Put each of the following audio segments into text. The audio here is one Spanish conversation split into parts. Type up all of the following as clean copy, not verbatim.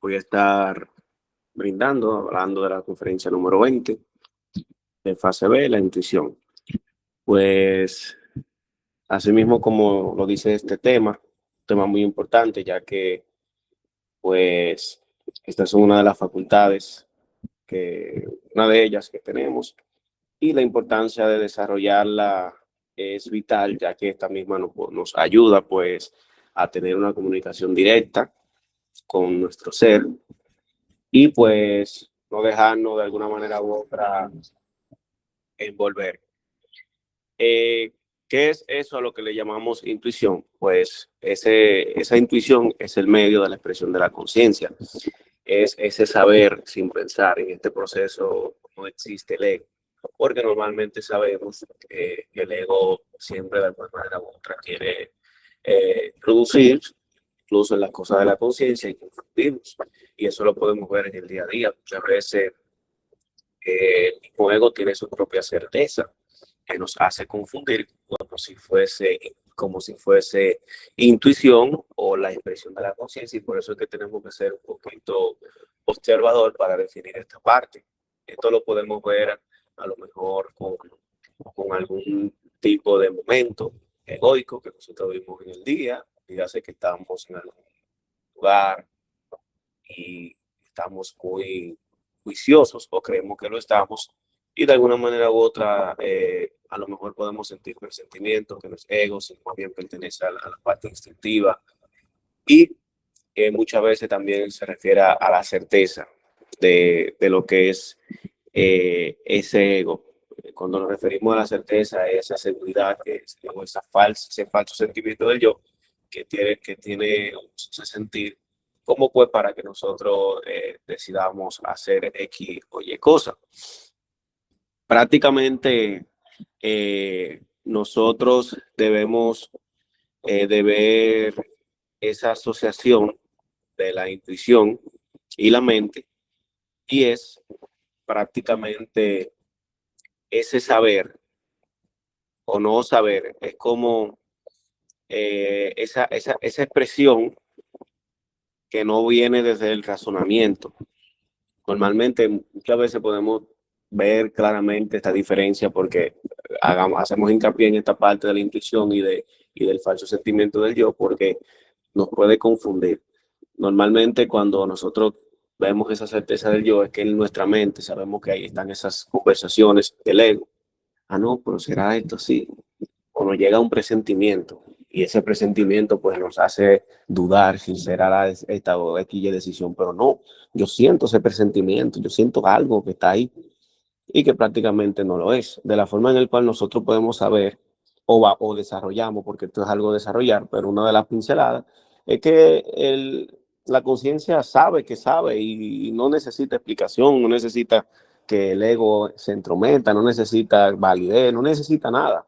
voy a estar hablando de la conferencia número 20 de fase B, la intuición. Pues, asimismo como lo dice este tema, un tema muy importante, ya que, pues, esta es una de las facultades una de ellas que tenemos, y la importancia de desarrollarla es vital, ya que esta misma nos ayuda, pues, a tener una comunicación directa con nuestro ser y pues no dejarnos de alguna manera u otra envolver. Eh, ¿Qué es eso a lo que le llamamos intuición? Pues esa intuición es el medio de la expresión de la conciencia. Es ese saber sin pensar. En este proceso no existe el ego, porque normalmente sabemos que el ego siempre de alguna manera u otra quiere producir incluso en las cosas de la conciencia y confundirnos. Y eso lo podemos ver en el día a día. Muchas veces el mismo ego tiene su propia certeza que nos hace confundir como si fuese intuición o la expresión de la conciencia, y por eso es que tenemos que ser un poquito observador para definir esta parte. Esto lo podemos ver a lo mejor con algún tipo de momento egoico que nosotros vimos en el día, dígase que estamos en algún lugar y estamos muy juiciosos o creemos que lo estamos, y de alguna manera u otra a lo mejor podemos sentir presentimientos que no es ego, sino más bien pertenece a la parte instintiva, y muchas veces también se refiere a la certeza de lo que es ese ego. Cuando nos referimos a la certeza, a esa seguridad, ese falso sentimiento del yo que tiene ese sentir, como pues para que nosotros decidamos hacer X o Y cosa. Prácticamente nosotros debemos de ver esa asociación de la intuición y la mente, y es prácticamente ese saber o no saber, es como esa expresión que no viene desde el razonamiento. Normalmente, muchas veces podemos ver claramente esta diferencia porque hacemos hincapié en esta parte de la intuición y del falso sentimiento del yo, porque nos puede confundir. Normalmente cuando nosotros vemos esa certeza del yo es que en nuestra mente sabemos que ahí están esas conversaciones del ego. Ah, no, pero será esto así. O nos llega un presentimiento, y ese presentimiento pues nos hace dudar si será esta o X decisión, pero no, yo siento ese presentimiento, yo siento algo que está ahí y que prácticamente no lo es. De la forma en la cual nosotros podemos saber o desarrollamos, porque esto es algo de desarrollar, pero una de las pinceladas es que la conciencia sabe que sabe y no necesita explicación, no necesita que el ego se entrometa, no necesita validez, no necesita nada.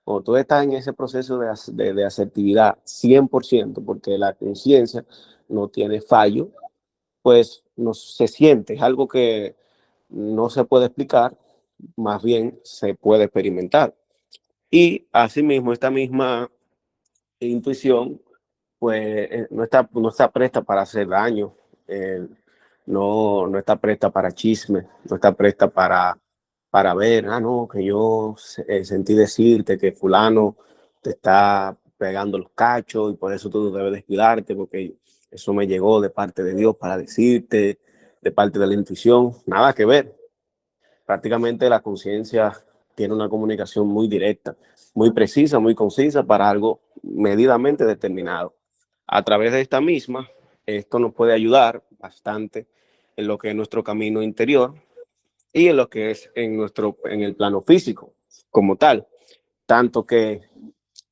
Cuando tú estás en ese proceso de asertividad 100%, porque la conciencia no tiene fallo, pues no se siente, es algo que no se puede explicar, más bien se puede experimentar. Y asimismo, esta misma intuición, pues no está presta para hacer daño, eh, no está presta para chisme, no está presta para ver, no, que yo sentí decirte que fulano te está pegando los cachos y por eso tú debes descuidarte, porque eso me llegó de parte de Dios para decirte, de parte de la intuición, nada que ver. Prácticamente la conciencia tiene una comunicación muy directa, muy precisa, muy concisa para algo medidamente determinado. A través de esta misma, esto nos puede ayudar bastante en lo que es nuestro camino interior y en lo que es en el plano físico como tal, tanto que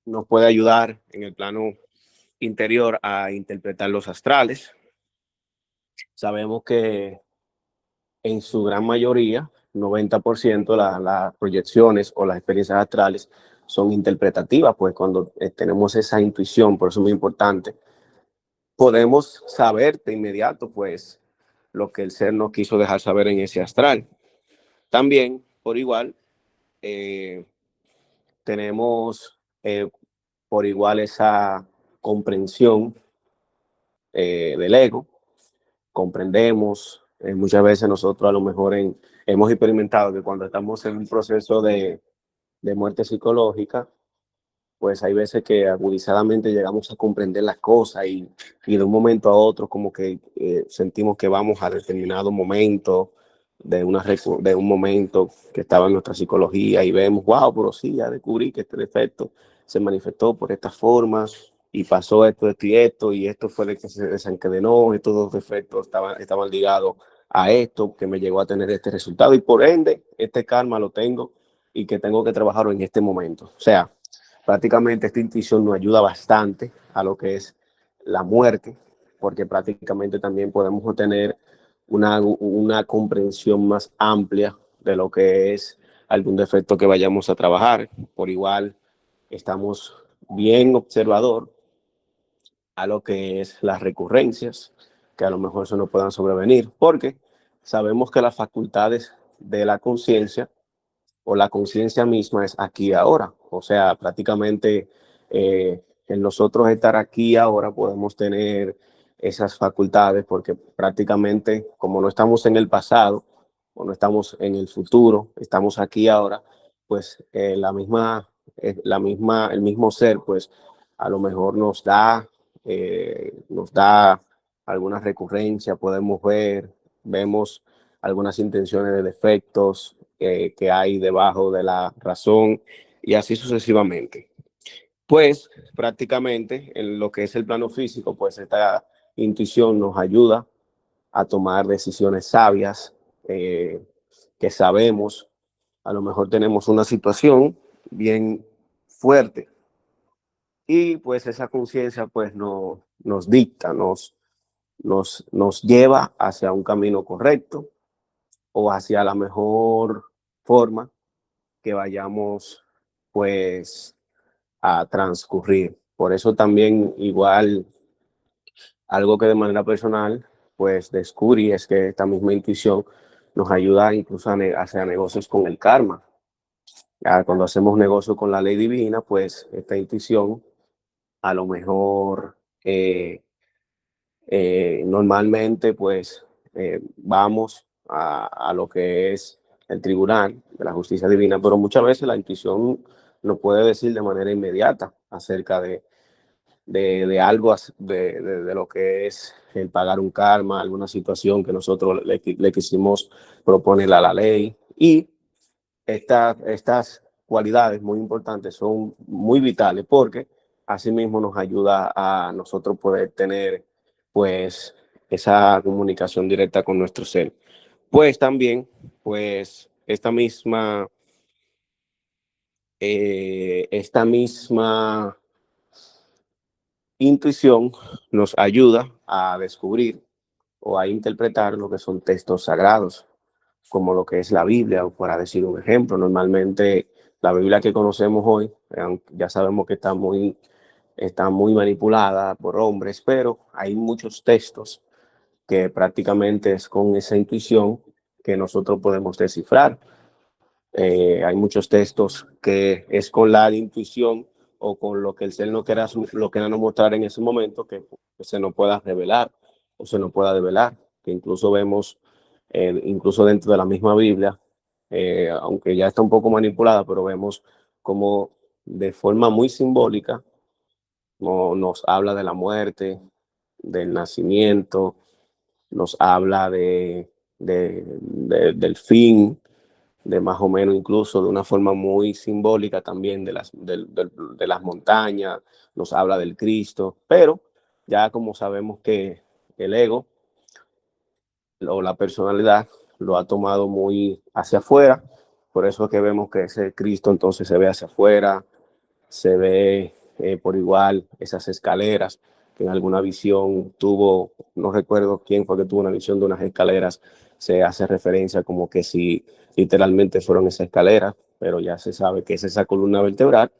nos puede ayudar en el plano interior a interpretar los astrales. Sabemos que en su gran mayoría, 90%, las proyecciones o las experiencias astrales son interpretativas, pues cuando tenemos esa intuición, por eso es muy importante, podemos saber de inmediato, pues, lo que el ser nos quiso dejar saber en ese astral. También, por igual, eh, tenemos por igual esa comprensión del ego, comprendemos. Muchas veces nosotros a lo mejor hemos experimentado que cuando estamos en un proceso de muerte psicológica, pues hay veces que agudizadamente llegamos a comprender las cosas y de un momento a otro como que sentimos que vamos a determinado momento de un momento que estaba en nuestra psicología y vemos, wow, pero sí, ya descubrí que este defecto se manifestó por esta forma y pasó esto y esto fue el que se desencadenó, estos dos defectos estaban ligados a esto que me llegó a tener este resultado y por ende este karma lo tengo y que tengo que trabajarlo en este momento. O sea, prácticamente esta intuición nos ayuda bastante a lo que es la muerte, porque prácticamente también podemos obtener una comprensión más amplia de lo que es algún defecto que vayamos a trabajar. Por igual, estamos bien observador a lo que es las recurrencias, que a lo mejor eso no puedan sobrevenir, porque sabemos que las facultades de la conciencia o la conciencia misma es aquí y ahora. O sea, prácticamente en nosotros estar aquí y ahora podemos tener esas facultades porque prácticamente como no estamos en el pasado o no estamos en el futuro, estamos aquí y ahora, pues el mismo ser, pues a lo mejor nos da alguna recurrencia, vemos algunas intenciones de defectos que hay debajo de la razón y así sucesivamente. Pues prácticamente en lo que es el plano físico, pues esta intuición nos ayuda a tomar decisiones sabias que sabemos, a lo mejor tenemos una situación bien fuerte y pues esa conciencia pues nos dicta, nos lleva hacia un camino correcto o hacia la mejor forma que vayamos pues a transcurrir. Por eso también igual algo que de manera personal pues descubrí es que esta misma intuición nos ayuda incluso a hacer negocios con el karma. Ya cuando hacemos negocios con la ley divina, pues esta intuición a lo mejor normalmente pues vamos a lo que es el tribunal de la justicia divina, pero muchas veces la intuición nos puede decir de manera inmediata acerca de algo, de lo que es el pagar un karma, alguna situación que nosotros le quisimos proponer a la ley. Y estas cualidades muy importantes son muy vitales porque asimismo nos ayuda a nosotros poder tener pues esa comunicación directa con nuestro ser. Pues también, pues esta misma intuición nos ayuda a descubrir o a interpretar lo que son textos sagrados, como lo que es la Biblia, o para decir un ejemplo. Normalmente la Biblia que conocemos hoy, ya sabemos que está muy manipulada por hombres, pero hay muchos textos que prácticamente es con esa intuición que nosotros podemos descifrar. Hay muchos textos que es con la intuición o con lo que el ser no quiera no mostrar en ese momento que se nos pueda revelar o se nos pueda develar, que incluso vemos, incluso dentro de la misma Biblia, aunque ya está un poco manipulada, pero vemos como de forma muy simbólica nos habla de la muerte, del nacimiento, nos habla del fin, de más o menos incluso de una forma muy simbólica también de las montañas, nos habla del Cristo, pero ya como sabemos que el ego o la personalidad lo ha tomado muy hacia afuera, por eso es que vemos que ese Cristo entonces se ve hacia afuera, se ve por igual esas escaleras que en alguna visión tuvo, no recuerdo quién fue que tuvo una visión de unas escaleras, se hace referencia como que si literalmente fueron esas escaleras, pero ya se sabe que es esa columna vertebral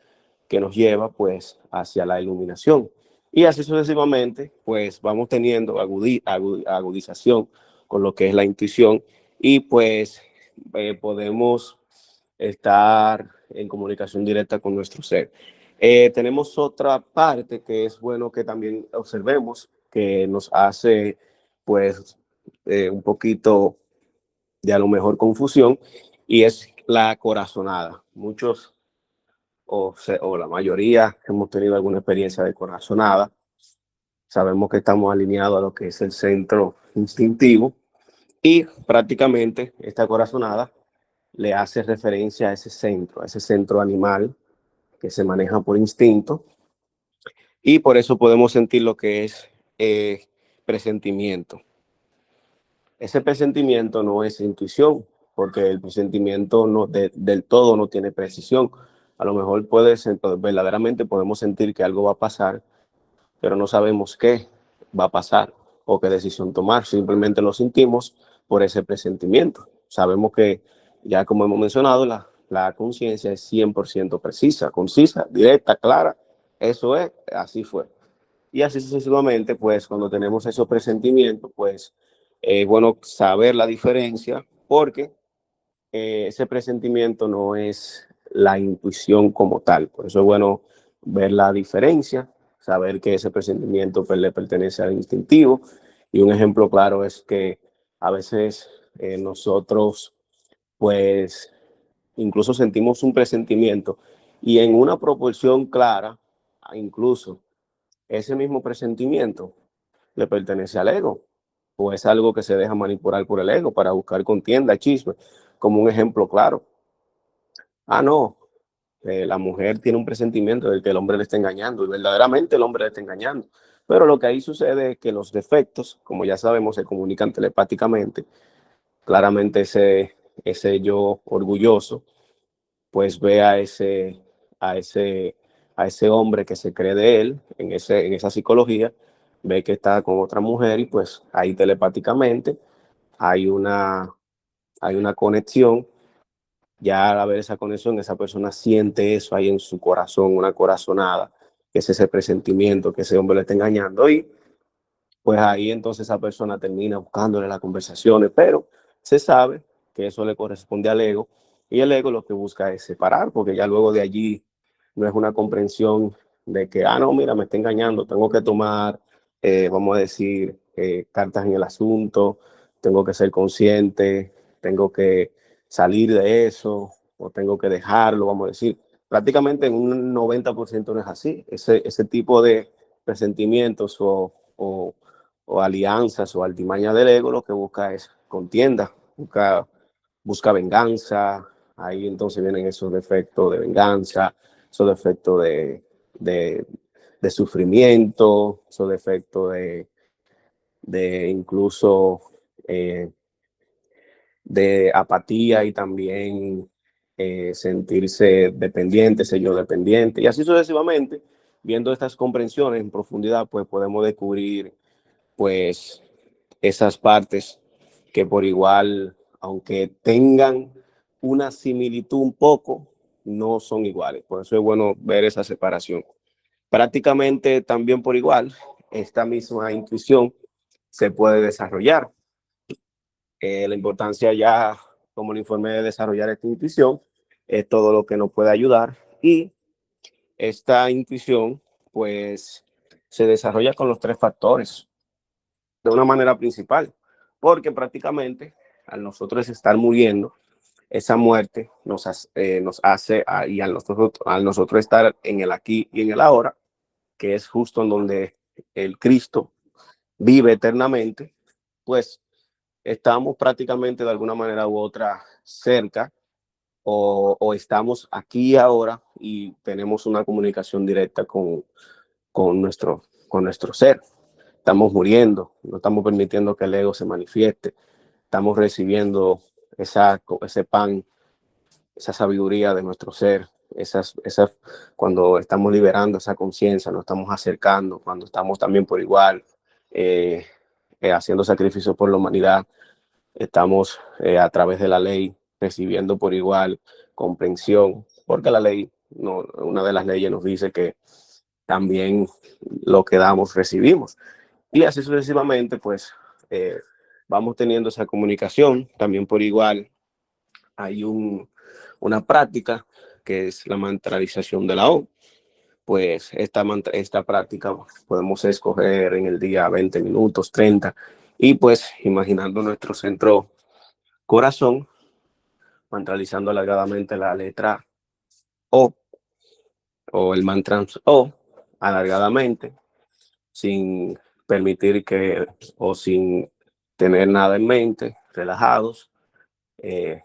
que nos lleva pues hacia la iluminación. Y así sucesivamente, pues vamos teniendo agudización con lo que es la intuición y pues podemos estar en comunicación directa con nuestro ser. Tenemos otra parte que es bueno que también observemos, que nos hace pues un poquito de a lo mejor confusión, y es la corazonada. Muchos o la mayoría hemos tenido alguna experiencia de corazonada. Sabemos que estamos alineados a lo que es el centro instintivo, y prácticamente esta corazonada le hace referencia a ese centro animal que se maneja por instinto, y por eso podemos sentir lo que es presentimiento. Ese presentimiento no es intuición, porque el presentimiento del todo no tiene precisión. A lo mejor verdaderamente podemos sentir que algo va a pasar, pero no sabemos qué va a pasar o qué decisión tomar. Simplemente lo sentimos por ese presentimiento. Sabemos que, ya como hemos mencionado, la conciencia es 100% precisa, concisa, directa, clara. Eso es, así fue. Y así sucesivamente, pues cuando tenemos esos presentimientos, pues es bueno saber la diferencia, porque ese presentimiento no es la intuición como tal. Por eso es bueno ver la diferencia, saber que ese presentimiento pues, le pertenece al instintivo. Y un ejemplo claro es que a veces nosotros pues incluso sentimos un presentimiento, y en una proporción clara, incluso ese mismo presentimiento le pertenece al ego, o es algo que se deja manipular por el ego para buscar contienda, chisme. Como un ejemplo claro: no, la mujer tiene un presentimiento de que el hombre le está engañando, y verdaderamente el hombre le está engañando. Pero lo que ahí sucede es que los defectos, como ya sabemos, se comunican telepáticamente. Claramente ese yo orgulloso pues ve a ese, a ese hombre que se cree de él en esa psicología, ve que está con otra mujer, y pues ahí telepáticamente hay hay una conexión. Ya al haber esa conexión, esa persona siente eso ahí en su corazón, una corazonada, que es ese presentimiento que ese hombre le está engañando, y pues ahí entonces esa persona termina buscándole las conversaciones, pero se sabe que eso le corresponde al ego, y el ego lo que busca es separar, porque ya luego de allí no es una comprensión de que, no, mira, me está engañando, tengo que tomar, vamos a decir, cartas en el asunto, tengo que ser consciente, tengo que salir de eso, o tengo que dejarlo, vamos a decir. Prácticamente en un 90% no es así. Ese tipo de presentimientos o alianzas o altimañas del ego lo que busca es contienda, busca venganza. Ahí entonces vienen esos defectos de venganza, esos defectos de, de sufrimiento, esos defectos de incluso de apatía, y también sentirse dependiente, ser yo dependiente, y así sucesivamente. Viendo estas comprensiones en profundidad, pues podemos descubrir pues esas partes que por igual, aunque tengan una similitud un poco, no son iguales. Por eso es bueno ver esa separación. Prácticamente también por igual, esta misma intuición se puede desarrollar. La importancia, ya como le informé, de desarrollar esta intuición es todo lo que nos puede ayudar, y esta intuición pues se desarrolla con los tres factores de una manera principal, porque prácticamente al nosotros estar muriendo, esa muerte nos hace, y al nosotros estar en el aquí y en el ahora, que es justo en donde el Cristo vive eternamente, pues estamos prácticamente de alguna manera u otra cerca, o estamos aquí ahora y tenemos una comunicación directa con nuestro ser. Estamos muriendo, no estamos permitiendo que el ego se manifieste, estamos recibiendo ese pan, esa sabiduría de nuestro ser, cuando estamos liberando esa conciencia, nos estamos acercando, cuando estamos también por igual eh, haciendo sacrificios por la humanidad, estamos a través de la ley recibiendo por igual comprensión, porque la ley, no, una de las leyes nos dice que también lo que damos recibimos. Y así sucesivamente, pues vamos teniendo esa comunicación. También por igual hay una práctica que es la mantralización de la O. Pues esta práctica podemos escoger en el día 20 minutos, 30, Y pues imaginando nuestro centro corazón, mantralizando alargadamente la letra O o el mantra O alargadamente, sin permitir que o sin tener nada en mente, relajados, eh,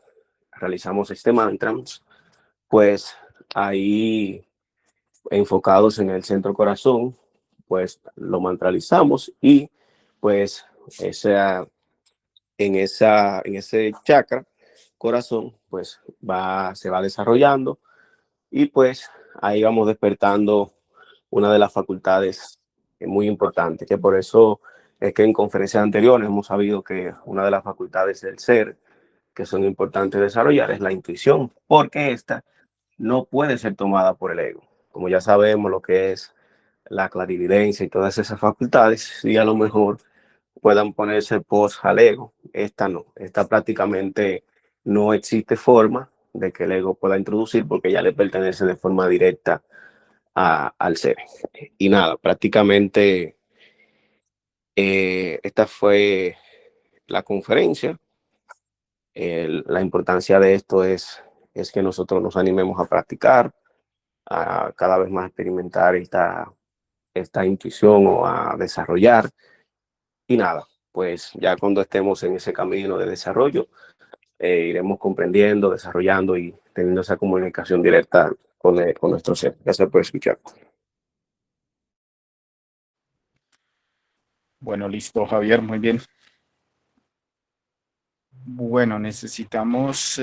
realizamos este mantra, pues ahí enfocados en el centro corazón, pues lo mantralizamos y pues esa, en ese chakra corazón, pues se va desarrollando y pues ahí vamos despertando una de las facultades muy importantes, que por eso es que en conferencias anteriores hemos sabido que una de las facultades del ser que son importantes desarrollar es la intuición, porque esta no puede ser tomada por el ego. Como ya sabemos lo que es la clarividencia y todas esas facultades, y a lo mejor puedan ponerse post al ego. Esta no, esta prácticamente no existe forma de que el ego pueda introducir porque ya le pertenece de forma directa al ser. Y nada, prácticamente esta fue la conferencia. La importancia de esto es que nosotros nos animemos a practicar, a cada vez más experimentar esta intuición o a desarrollar. Y nada, pues ya cuando estemos en ese camino de desarrollo, iremos comprendiendo, desarrollando y teniendo esa comunicación directa con nuestro ser. Ya se puede escuchar. Bueno, listo, Javier, muy bien. Bueno, necesitamos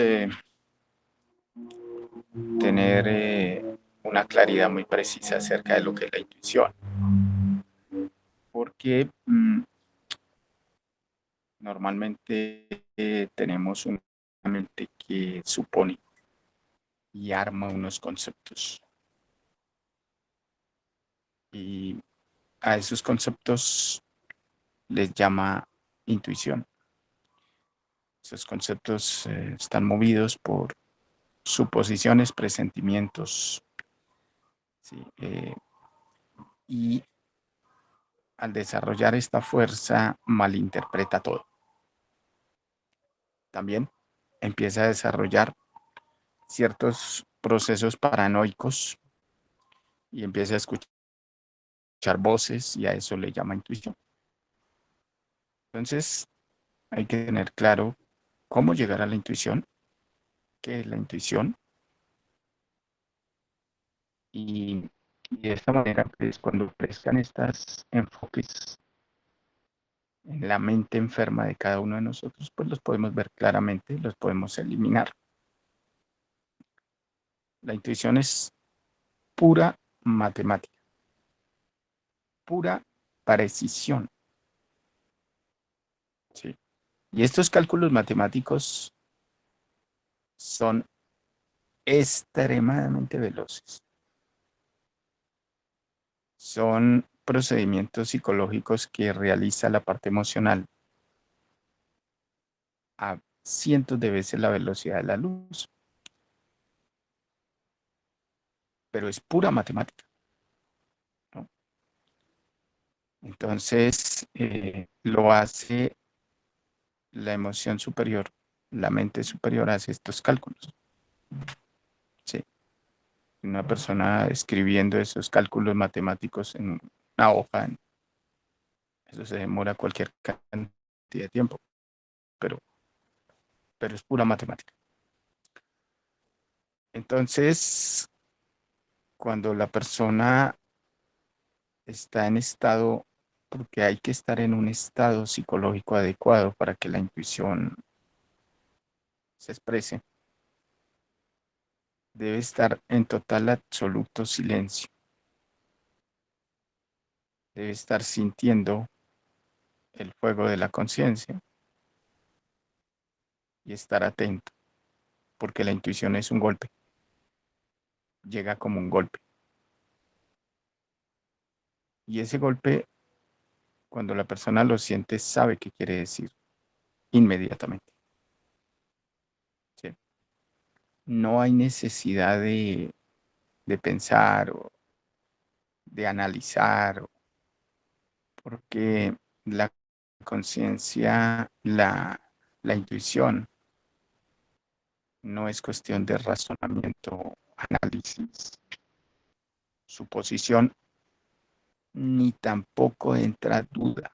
tener una claridad muy precisa acerca de lo que es la intuición, porque normalmente tenemos una mente que supone y arma unos conceptos, y a esos conceptos les llama intuición. Esos conceptos están movidos por suposiciones, presentimientos, ¿sí? Y al desarrollar esta fuerza malinterpreta todo. También empieza a desarrollar ciertos procesos paranoicos y empieza a escuchar voces, y a eso le llama intuición. Entonces hay que tener claro cómo llegar a la intuición, qué es la intuición, y, y de esta manera, pues, cuando prestan estos enfoques en la mente enferma de cada uno de nosotros, pues los podemos ver claramente, los podemos eliminar. La intuición es pura matemática, pura precisión, ¿sí? Y estos cálculos matemáticos son extremadamente veloces. Son procedimientos psicológicos que realiza la parte emocional a cientos de veces la velocidad de la luz, pero es pura matemática, ¿no? Entonces, lo hace la emoción superior, la mente superior hace estos cálculos, ¿sí? Una persona escribiendo esos cálculos matemáticos en una hoja, eso se demora cualquier cantidad de tiempo, pero, pero es pura matemática. Entonces, cuando la persona está en estado, porque hay que estar en un estado psicológico adecuado para que la intuición se exprese, debe estar en total absoluto silencio, debe estar sintiendo el fuego de la conciencia y estar atento, porque la intuición es un golpe, llega como un golpe. Y ese golpe, cuando la persona lo siente, sabe qué quiere decir inmediatamente, ¿sí? No hay necesidad de pensar o de analizar, porque la conciencia, la intuición, no es cuestión de razonamiento, análisis, suposición, ni tampoco entra duda.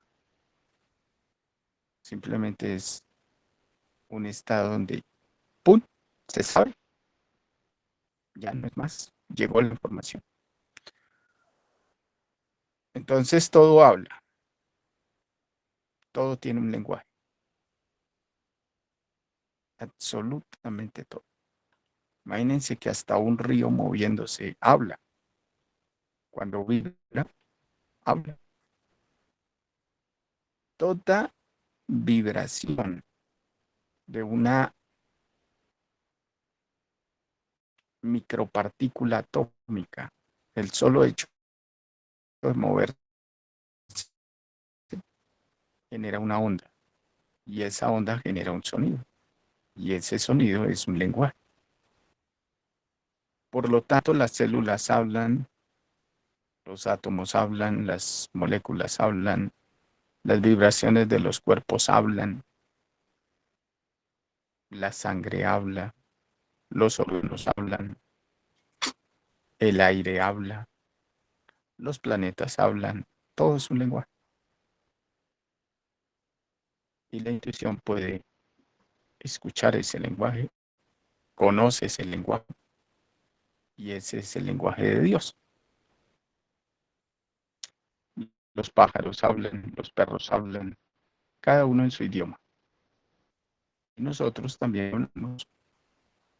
Simplemente es un estado donde, ¡pum!, se sabe, ya no es más, llegó la información. Entonces todo habla, todo tiene un lenguaje, absolutamente todo. Imagínense que hasta un río moviéndose habla. Cuando vibra, habla. Toda vibración de una micropartícula atómica, el solo hecho de moverse genera una onda y esa onda genera un sonido y ese sonido es un lenguaje. Por lo tanto, las células hablan, los átomos hablan, las moléculas hablan, las vibraciones de los cuerpos hablan, la sangre habla, los órganos hablan, el aire habla, los planetas hablan, todo es un lenguaje. Y la intuición puede escuchar ese lenguaje, conoce ese lenguaje, y ese es el lenguaje de Dios. Los pájaros hablan, los perros hablan, cada uno en su idioma. Y nosotros también hablamos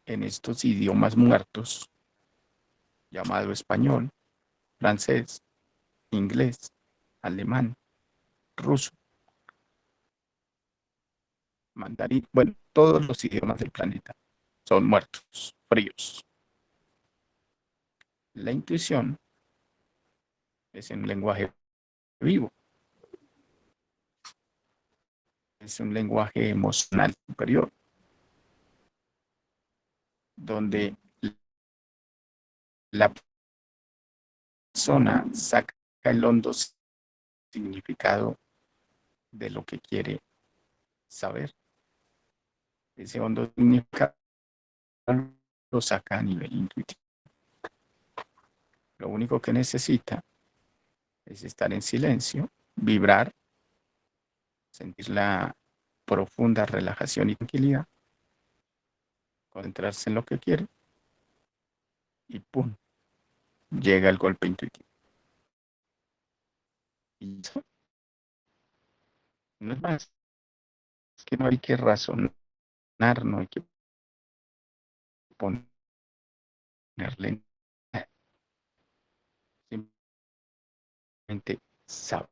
en estos idiomas muertos, llamado español, francés, inglés, alemán, ruso, mandarín, bueno, todos los idiomas del planeta son muertos, fríos. La intuición es un lenguaje vivo, es un lenguaje emocional superior, donde la persona saca el hondo significado de lo que quiere saber. Ese hondo significado lo saca a nivel intuitivo. Lo único que necesita es estar en silencio, vibrar, sentir la profunda relajación y tranquilidad, concentrarse en lo que quiere y ¡pum!, llega el golpe intuitivo. Y eso no es más, es que no hay que razonar, no hay que ponerle, simplemente sabe.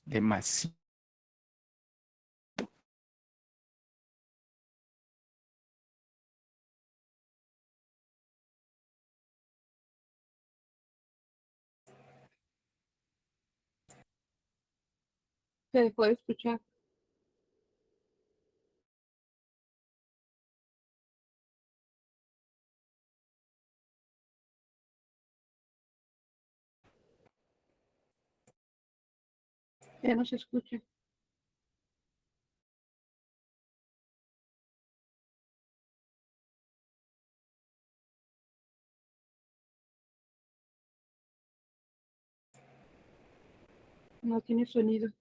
Demasiado. Se dejó de escuchar. Ya no se escucha. No tiene sonido.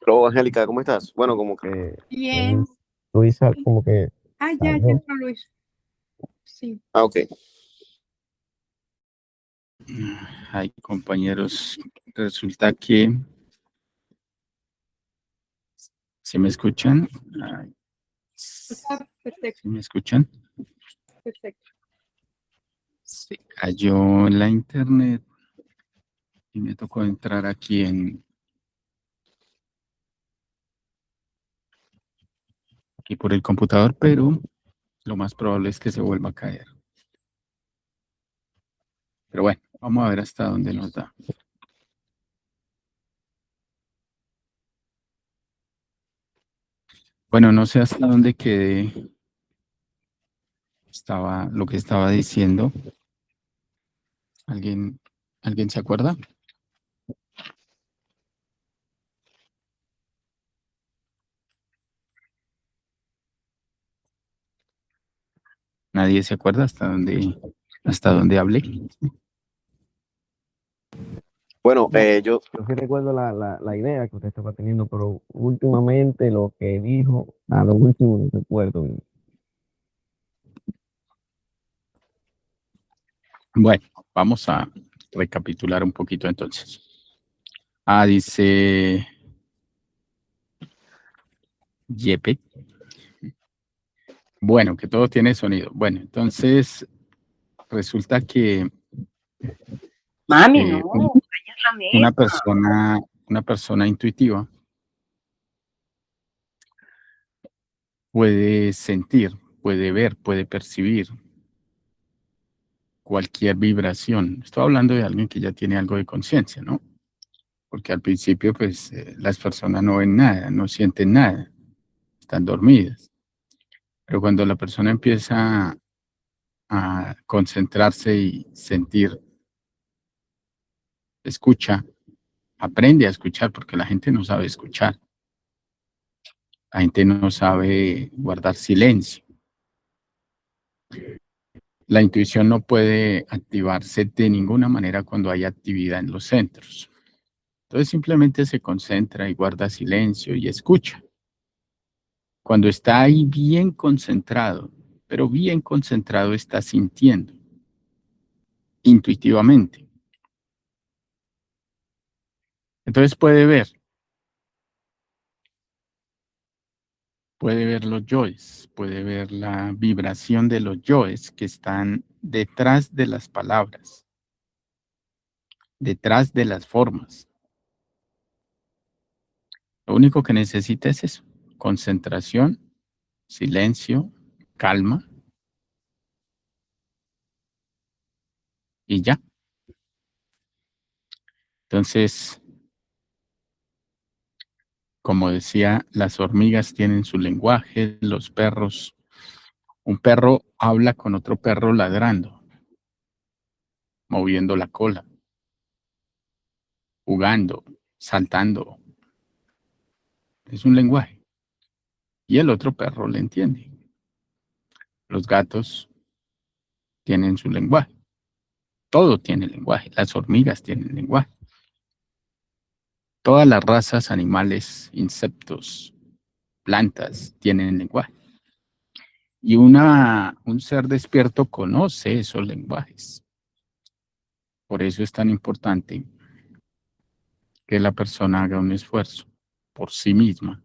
Hola, Angélica, ¿cómo estás? Bueno, como que Bien. Luisa como que Ah, ya salió. entró Luis. Sí. ok. Ay, compañeros, resulta que, ¿sí me escuchan? Ay, Está perfecto, ¿sí me escuchan? perfecto. Se cayó la internet y me tocó entrar aquí por el computador, pero lo más probable es que se vuelva a caer. Pero bueno, vamos a ver hasta dónde nos da. Bueno, no sé hasta dónde quedé. Lo que estaba diciendo. ¿Alguien, ¿alguien se acuerda? ¿Nadie se acuerda hasta dónde hablé? Bueno, No, yo, yo sí recuerdo la idea que usted estaba teniendo, pero últimamente lo que dijo, a lo último no recuerdo bien. Bueno, vamos a recapitular un poquito entonces. Dice Yepe. Bueno, que todo tiene sonido. Bueno, entonces resulta que Mami, eh, no, un- rayas la mesa. una persona intuitiva puede sentir, puede ver, puede percibir cualquier vibración. Estoy hablando de alguien que ya tiene algo de conciencia, ¿no? Porque al principio, pues, las personas no ven nada, no sienten nada, están dormidas. Pero cuando la persona empieza a concentrarse y sentir, escucha, aprende a escuchar, porque la gente no sabe escuchar. La gente no sabe guardar silencio. La intuición no puede activarse de ninguna manera cuando hay actividad en los centros. Entonces simplemente se concentra y guarda silencio y escucha. Cuando está ahí bien concentrado, pero bien concentrado está sintiendo intuitivamente. Entonces puede ver los yoes, puede ver la vibración de los yoes que están detrás de las palabras, detrás de las formas. Lo único que necesita es eso, concentración, silencio, calma y ya. Entonces, como decía, las hormigas tienen su lenguaje, los perros, un perro habla con otro perro ladrando, moviendo la cola, jugando, saltando. Es un lenguaje. Y el otro perro le entiende. Los gatos tienen su lenguaje. Todo tiene lenguaje. Las hormigas tienen lenguaje. Todas las razas animales, insectos, plantas tienen lenguaje. Y un ser despierto conoce esos lenguajes. Por eso es tan importante que la persona haga un esfuerzo por sí misma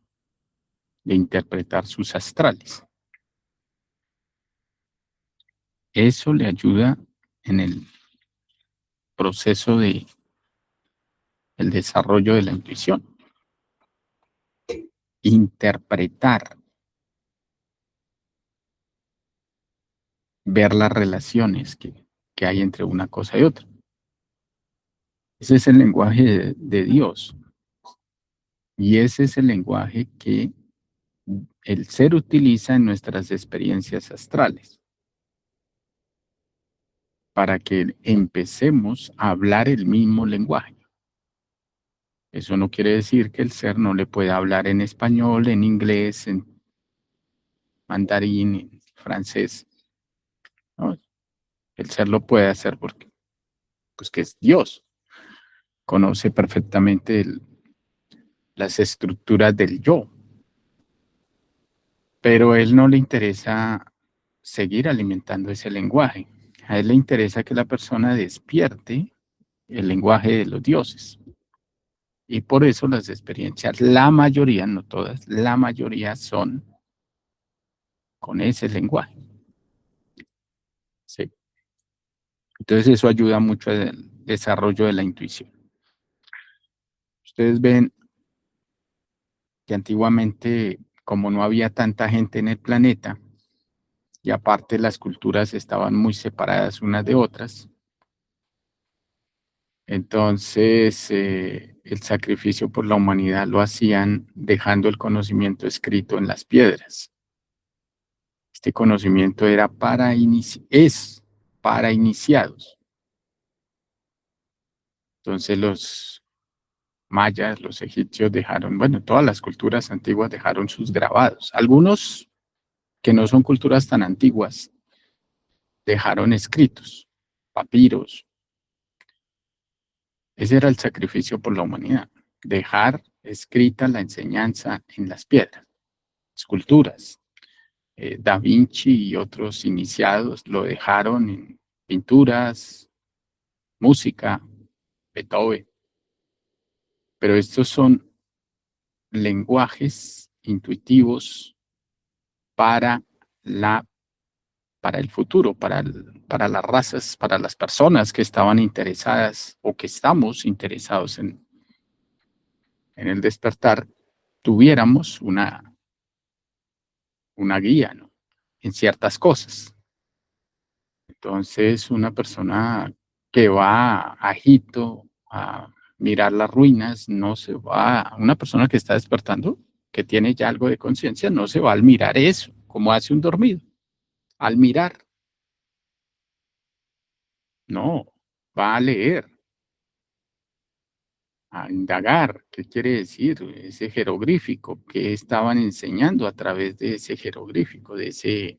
de interpretar sus astrales. Eso le ayuda en el proceso de el desarrollo de la intuición. Interpretar, ver las relaciones que hay entre una cosa y otra. Ese es el lenguaje de Dios. Y ese es el lenguaje que el ser utiliza en nuestras experiencias astrales para que empecemos a hablar el mismo lenguaje. Eso no quiere decir que el ser no le pueda hablar en español, en inglés, en mandarín, en francés, ¿no? El ser lo puede hacer porque, pues, que es Dios. Conoce perfectamente las estructuras del yo. Pero a él no le interesa seguir alimentando ese lenguaje. A él le interesa que la persona despierte el lenguaje de los dioses. Y por eso las experiencias, la mayoría, no todas, la mayoría son con ese lenguaje. Sí. Entonces eso ayuda mucho al desarrollo de la intuición. Ustedes ven que antiguamente, como no había tanta gente en el planeta, y aparte las culturas estaban muy separadas unas de otras, entonces el sacrificio por la humanidad lo hacían dejando el conocimiento escrito en las piedras. Este conocimiento era es para iniciados. Entonces los mayas, los egipcios dejaron, bueno, todas las culturas antiguas dejaron sus grabados. Algunos que no son culturas tan antiguas dejaron escritos, papiros. Ese era el sacrificio por la humanidad, dejar escrita la enseñanza en las piedras, esculturas. Da Vinci y otros iniciados lo dejaron en pinturas, música, Beethoven. Pero estos son lenguajes intuitivos para el futuro, para las razas, para las personas que estaban interesadas o que estamos interesados en el despertar, tuviéramos una guía, ¿no? En ciertas cosas. Entonces, una persona que va a Egipto a mirar las ruinas, no se va, una persona que está despertando, que tiene ya algo de conciencia, no se va al mirar eso, como hace un dormido, al mirar. No, va a leer, a indagar, ¿qué quiere decir ese jeroglífico? ¿Qué estaban enseñando a través de ese jeroglífico, de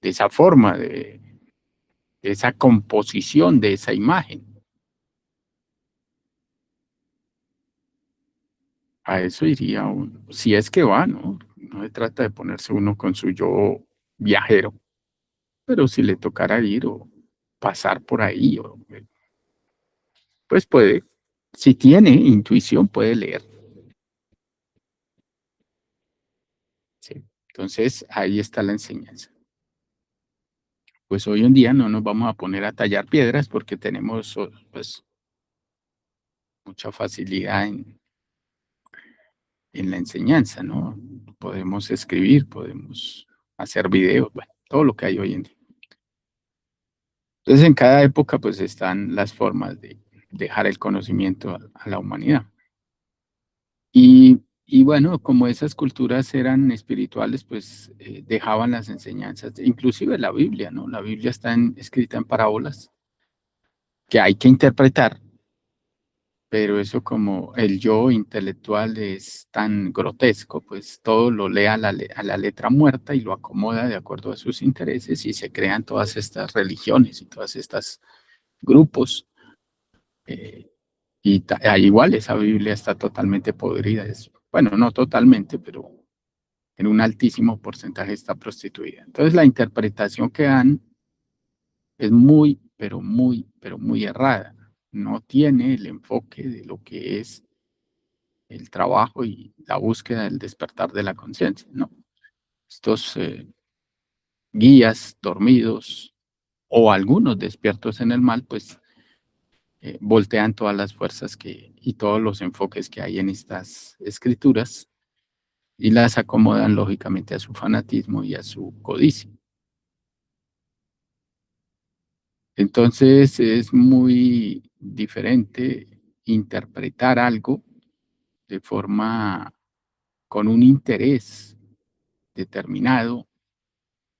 esa forma, de esa composición de esa imagen? A eso iría uno, si es que va, ¿no? No se trata de ponerse uno con su yo viajero, pero si le tocara ir o pasar por ahí, pues puede, si tiene intuición, puede leer. Sí. Entonces, ahí está la enseñanza. Pues hoy en día no nos vamos a poner a tallar piedras porque tenemos pues mucha facilidad en la enseñanza, ¿no? Podemos escribir, podemos hacer videos, bueno, todo lo que hay hoy en día. Entonces, en cada época, pues están las formas de dejar el conocimiento a la humanidad. Y bueno, como esas culturas eran espirituales, pues dejaban las enseñanzas, inclusive la Biblia, ¿no? La Biblia está escrita en parábolas que hay que interpretar, pero eso como el yo intelectual es tan grotesco, pues todo lo lee a la letra muerta y lo acomoda de acuerdo a sus intereses y se crean todas estas religiones y todas estas grupos. Igual esa Biblia está totalmente podrida. Bueno, no totalmente, pero en un altísimo porcentaje está prostituida. Entonces la interpretación que dan es muy, pero muy errada. No tiene el enfoque de lo que es el trabajo y la búsqueda del despertar de la conciencia, ¿no? Estos guías dormidos o algunos despiertos en el mal, pues voltean todas las fuerzas y todos los enfoques que hay en estas escrituras y las acomodan lógicamente a su fanatismo y a su codicia. Entonces es muy diferente interpretar algo de forma con un interés determinado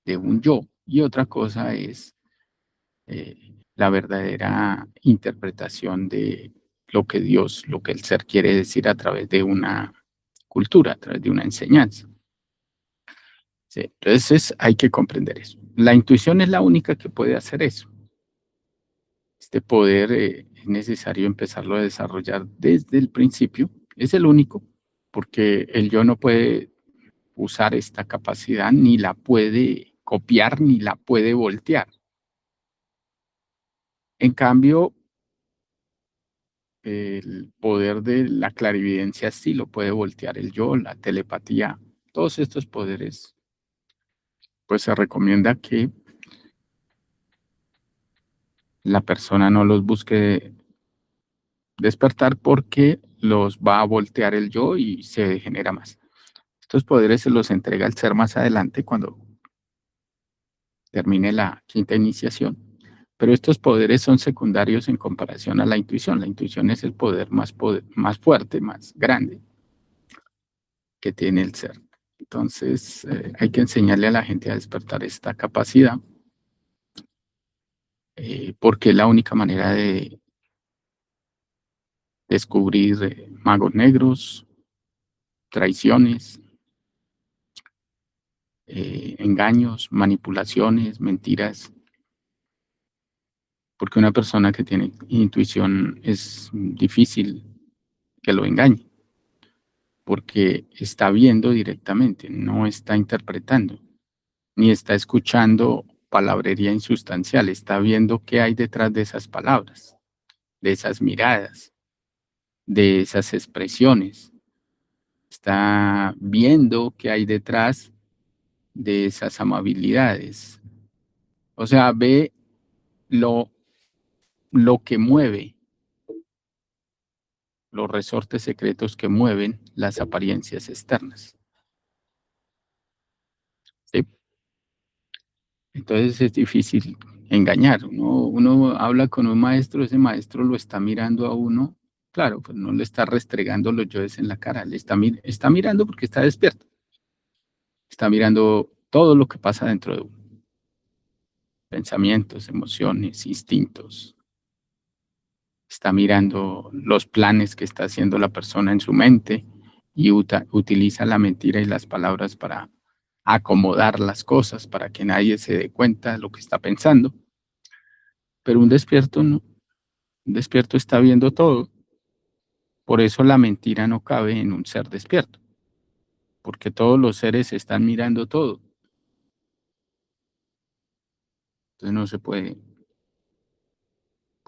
de un yo, y otra cosa es la verdadera interpretación de lo que Dios, lo que el ser quiere decir a través de una cultura, a través de una enseñanza. Sí, entonces hay que comprender eso. La intuición es la única que puede hacer eso. Este poder es necesario empezarlo a desarrollar desde el principio, es el único, porque el yo no puede usar esta capacidad, ni la puede copiar, ni la puede voltear. En cambio, el poder de la clarividencia sí lo puede voltear el yo, la telepatía, todos estos poderes, pues se recomienda que la persona no los busque despertar porque los va a voltear el yo y se degenera más. Estos poderes se los entrega el ser más adelante cuando termine la quinta iniciación. Pero estos poderes son secundarios en comparación a la intuición. La intuición es el poder más fuerte, más grande que tiene el ser. Entonces, hay que enseñarle a la gente a despertar esta capacidad, porque es la única manera de descubrir magos negros, traiciones, engaños, manipulaciones, mentiras, porque una persona que tiene intuición es difícil que lo engañe, porque está viendo directamente, no está interpretando, ni está escuchando palabrería insustancial, está viendo qué hay detrás de esas palabras, de esas miradas, de esas expresiones, está viendo qué hay detrás de esas amabilidades. O sea, ve lo que mueve, los resortes secretos que mueven las apariencias externas. ¿Sí? Entonces es difícil engañar. Uno habla con un maestro, ese maestro lo está mirando a uno. Claro, pues no le está restregando los yoes en la cara, le está mirando porque está despierto. Está mirando todo lo que pasa dentro de uno. Pensamientos, emociones, instintos. Está mirando los planes que está haciendo la persona en su mente y utiliza la mentira y las palabras para acomodar las cosas, para que nadie se dé cuenta de lo que está pensando. Pero un despierto no. Un despierto está viendo todo. Por eso la mentira no cabe en un ser despierto, porque todos los seres están mirando todo. Entonces pues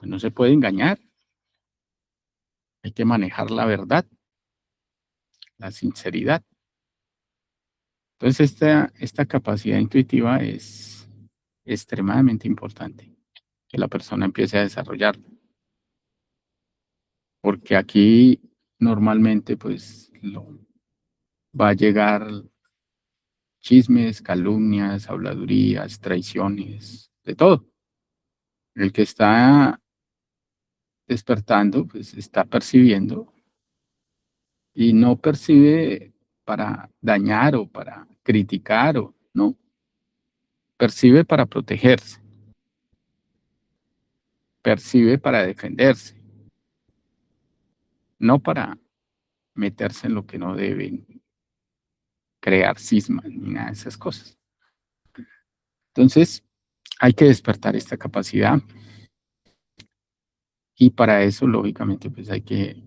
no se puede engañar. Hay que manejar la verdad, la sinceridad. Entonces esta capacidad intuitiva es extremadamente importante que la persona empiece a desarrollarla. Porque aquí normalmente pues va a llegar chismes, calumnias, habladurías, traiciones, de todo. El que está despertando, pues está percibiendo y no percibe para dañar o para criticar o no, percibe para protegerse, percibe para defenderse, no para meterse en lo que no deben, crear cismas ni nada de esas cosas. Entonces, hay que despertar esta capacidad y para eso, lógicamente, pues hay que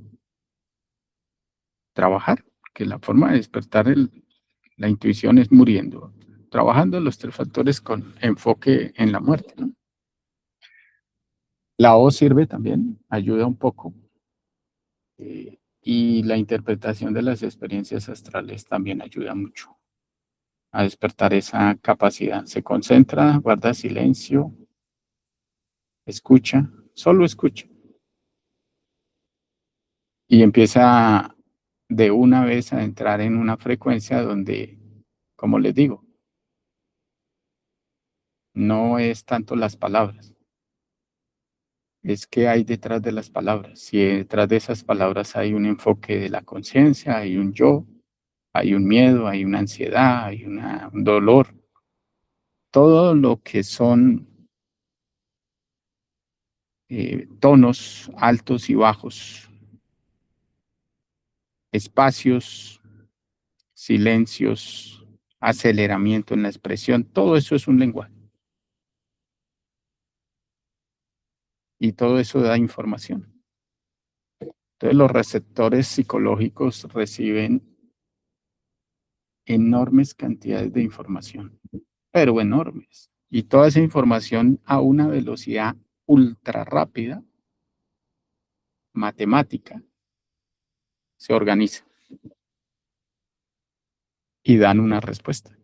trabajar, porque la forma de despertar la intuición es muriendo, trabajando los tres factores con enfoque en la muerte, ¿no? La O sirve también, ayuda un poco. Y la interpretación de las experiencias astrales también ayuda mucho a despertar esa capacidad. Se concentra, guarda silencio, escucha, solo escucha. Y empieza de una vez a entrar en una frecuencia donde, como les digo, no es tanto las palabras, es que hay detrás de las palabras. Si detrás de esas palabras hay un enfoque de la conciencia, hay un yo, hay un miedo, hay una ansiedad, hay un dolor, todo lo que son tonos altos y bajos, espacios, silencios, aceleramiento en la expresión, todo eso es un lenguaje. Y todo eso da información. Entonces los receptores psicológicos reciben enormes cantidades de información, pero enormes. Y toda esa información a una velocidad ultra rápida, matemática, se organiza y dan una respuesta,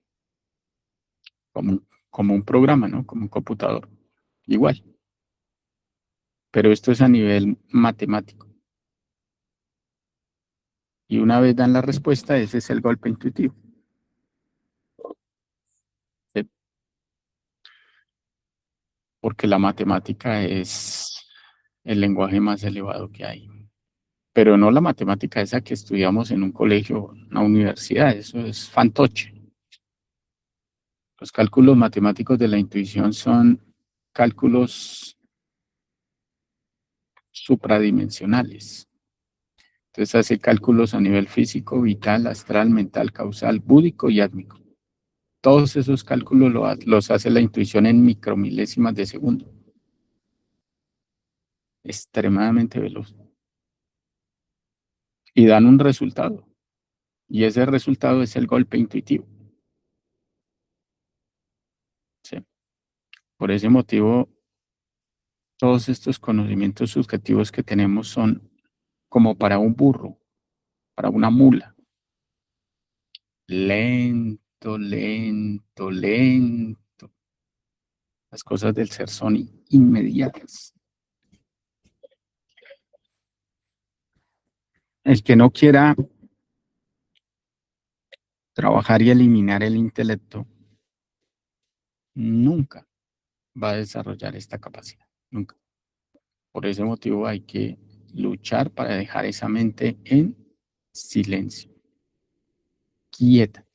como un programa, ¿no? Como un computador, igual. Pero esto es a nivel matemático. Y una vez dan la respuesta, ese es el golpe intuitivo. ¿Sí? Porque la matemática es el lenguaje más elevado que hay. Pero no la matemática esa que estudiamos en un colegio, en una universidad, eso es fantoche. Los cálculos matemáticos de la intuición son cálculos supradimensionales. Entonces hace cálculos a nivel físico, vital, astral, mental, causal, búdico y átmico. Todos esos cálculos los hace la intuición en micromilésimas de segundo. Extremadamente veloz. Y dan un resultado. Y ese resultado es el golpe intuitivo. ¿Sí? Por ese motivo, todos estos conocimientos subjetivos que tenemos son como para un burro, para una mula. Lento, lento, lento. Las cosas del ser son inmediatas. El que no quiera trabajar y eliminar el intelecto, nunca va a desarrollar esta capacidad. Nunca. Por ese motivo hay que luchar para dejar esa mente en silencio, quieta,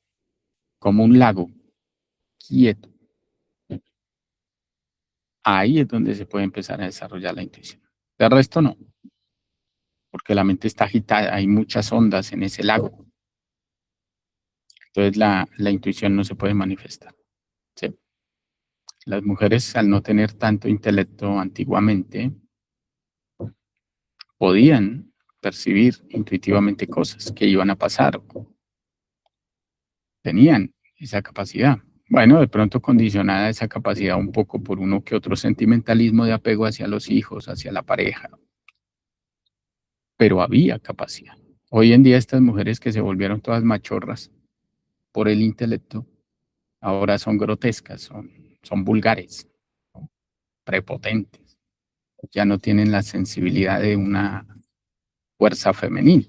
como un lago, quieto. Ahí es donde se puede empezar a desarrollar la intuición. De resto no, porque la mente está agitada, hay muchas ondas en ese lago. Entonces la intuición no se puede manifestar. ¿Sí? Las mujeres, al no tener tanto intelecto antiguamente, podían percibir intuitivamente cosas que iban a pasar. Tenían esa capacidad. Bueno, de pronto condicionada esa capacidad un poco por uno que otro sentimentalismo de apego hacia los hijos, hacia la pareja. Pero había capacidad. Hoy en día estas mujeres que se volvieron todas machorras por el intelecto, ahora son grotescas, son vulgares, prepotentes. Ya no tienen la sensibilidad de una fuerza femenina.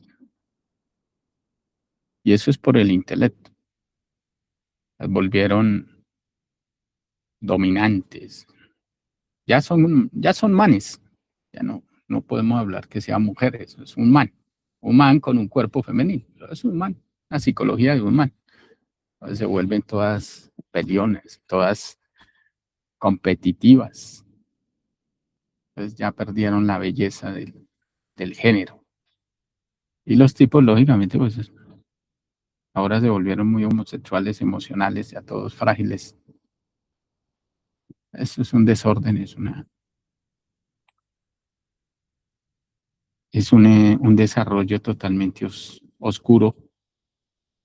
Y eso es por el intelecto. Las volvieron dominantes. Ya son manes. Ya no podemos hablar que sean mujeres. Es un man con un cuerpo femenino. Es un man. La psicología de un man. Entonces se vuelven todas peleones, todas competitivas. Entonces ya perdieron la belleza del género. Y los tipos, lógicamente, pues ahora se volvieron muy homosexuales, emocionales, ya todos frágiles. Eso es un desorden, es un desarrollo totalmente oscuro.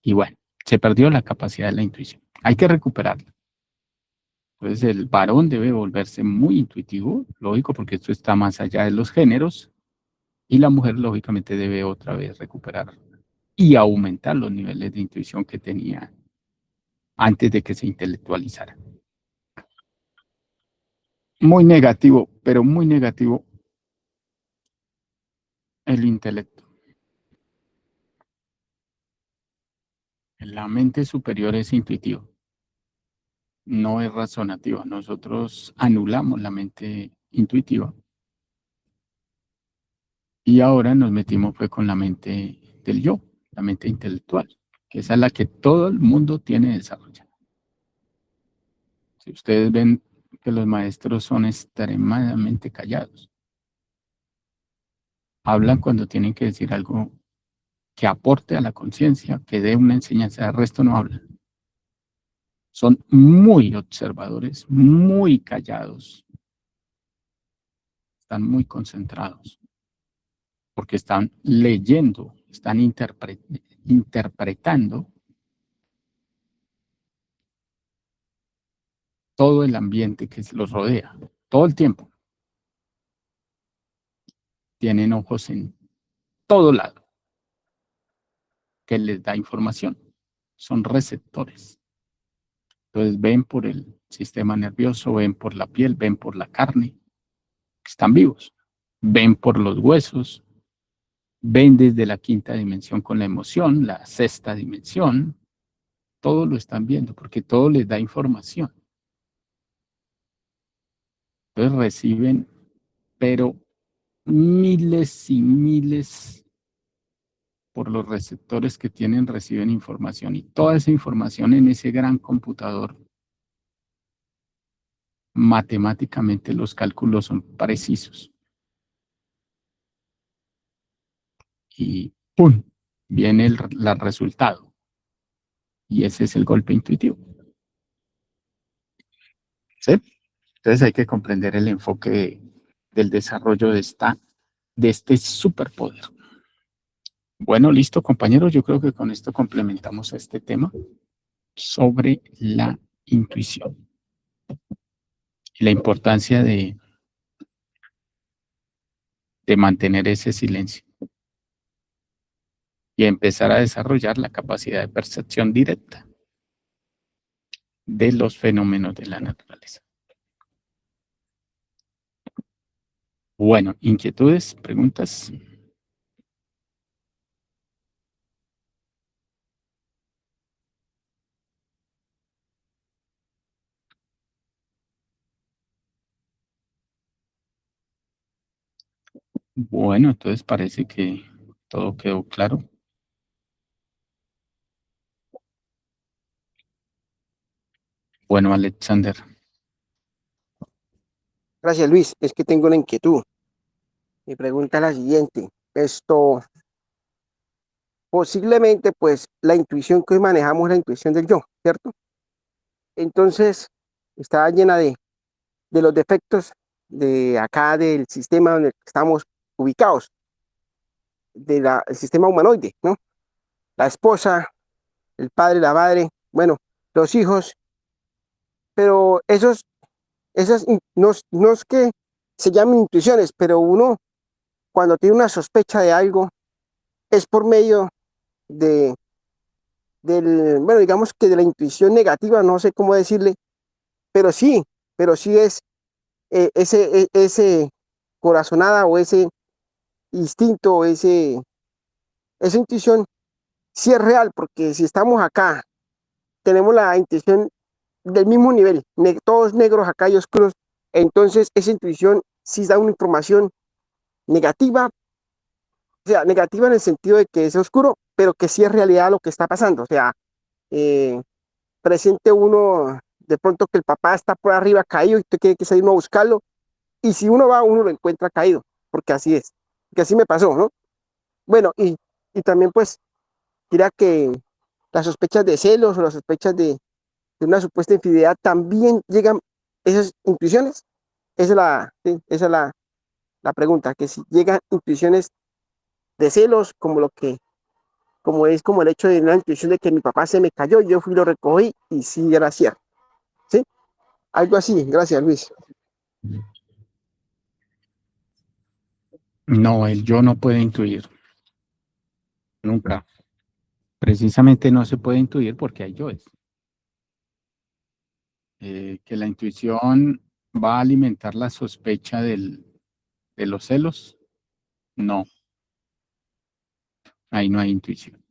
Y bueno, se perdió la capacidad de la intuición. Hay que recuperarla. Entonces el varón debe volverse muy intuitivo, lógico, porque esto está más allá de los géneros. Y la mujer, lógicamente, debe otra vez recuperar y aumentar los niveles de intuición que tenía antes de que se intelectualizara. Muy negativo, pero muy negativo el intelecto. La mente superior es intuitiva, no es razonativa. Nosotros anulamos la mente intuitiva y ahora nos metimos fue con la mente del yo, la mente intelectual, que esa es la que todo el mundo tiene desarrollada. Si ustedes ven que los maestros son extremadamente callados, hablan cuando tienen que decir algo que aporte a la conciencia, que dé una enseñanza, el resto no hablan. Son muy observadores, muy callados, están muy concentrados, porque están leyendo, están interpretando todo el ambiente que los rodea, todo el tiempo. Tienen ojos en todo lado que les da información. Son receptores. Entonces ven por el sistema nervioso, ven por la piel, ven por la carne, que están vivos. Ven por los huesos, ven desde la quinta dimensión con la emoción, la sexta dimensión. Todo lo están viendo porque todo les da información. Entonces reciben, pero miles y miles por los receptores que tienen, reciben información y toda esa información en ese gran computador, matemáticamente los cálculos son precisos. Y ¡pum! Viene el resultado. Y ese es el golpe intuitivo. ¿Sí? Entonces hay que comprender el enfoque del desarrollo de este superpoder. Bueno, listo, compañeros. Yo creo que con esto complementamos este tema sobre la intuición y la importancia de mantener ese silencio y empezar a desarrollar la capacidad de percepción directa de los fenómenos de la naturaleza. Bueno, inquietudes, preguntas. Bueno, entonces parece que todo quedó claro. Bueno, Alexander. Gracias, Luis. Es que tengo una inquietud. Mi pregunta es la siguiente. Posiblemente, pues, la intuición que hoy manejamos es la intuición del yo, ¿cierto? Entonces, está llena de los defectos de acá del sistema donde estamos ubicados, del sistema humanoide, ¿no? La esposa, el padre, la madre, bueno, los hijos, pero esas no es que se llamen intuiciones, pero uno cuando tiene una sospecha de algo es por medio bueno, digamos que de la intuición negativa, no sé cómo decirle, pero sí es ese corazonada o ese instinto o esa intuición, sí es real, porque si estamos acá, tenemos la intuición del mismo nivel, todos negros acá y oscuros, entonces esa intuición sí da una información negativa, o sea, negativa en el sentido de que es oscuro, pero que sí es realidad lo que está pasando, o sea, presente uno de pronto que el papá está por arriba caído y usted tiene que salir uno a buscarlo, y si uno va, uno lo encuentra caído, porque así es, que así me pasó, ¿no? Bueno, y también pues, dirá que las sospechas de celos o las sospechas de una supuesta infidelidad también llegan esas intuiciones. Esa es la pregunta, que si llegan intuiciones de celos, como es como el hecho de una intuición de que mi papá se me cayó, yo fui y lo recogí y sí era cierto. ¿Sí? Algo así. Gracias, Luis. No, el yo no puede intuir. Nunca. Precisamente no se puede intuir porque hay yoes. Que la intuición va a alimentar la sospecha de los celos. No. Ahí no hay intuición.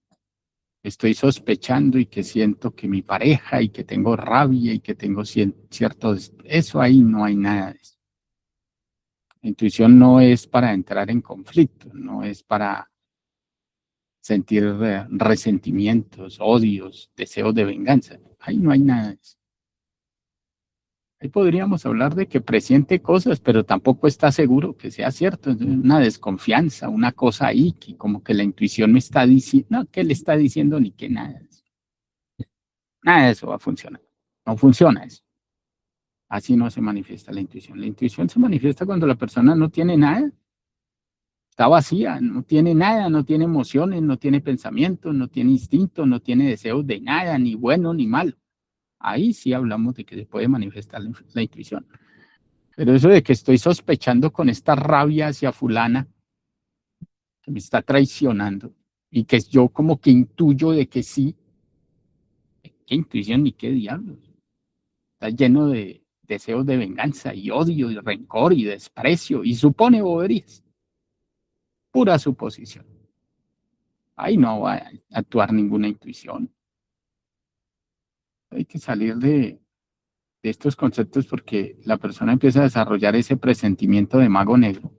Estoy sospechando y que siento que mi pareja y que tengo rabia y que tengo cierto... Eso ahí no hay nada de eso. La intuición no es para entrar en conflicto, no es para sentir resentimientos, odios, deseos de venganza. Ahí no hay nada de eso. Ahí podríamos hablar de que presiente cosas, pero tampoco está seguro que sea cierto. Es una desconfianza, una cosa ahí, que como que la intuición me está diciendo, no, que le está diciendo ni que nada de eso. Nada de eso va a funcionar. No funciona eso. Así no se manifiesta la intuición. La intuición se manifiesta cuando la persona no tiene nada. Está vacía, no tiene nada, no tiene emociones, no tiene pensamientos, no tiene instinto, no tiene deseos de nada, ni bueno ni malo. ahí sí hablamos de que se puede manifestar la intuición. Pero eso de que estoy sospechando con esta rabia hacia fulana, que me está traicionando, y que yo como que intuyo de que sí, qué intuición ni qué diablos. Está lleno de deseos de venganza y odio y rencor y desprecio y supone boberías. Pura suposición. Ahí no va a actuar ninguna intuición. Hay que salir de estos conceptos porque la persona empieza a desarrollar ese presentimiento de mago negro,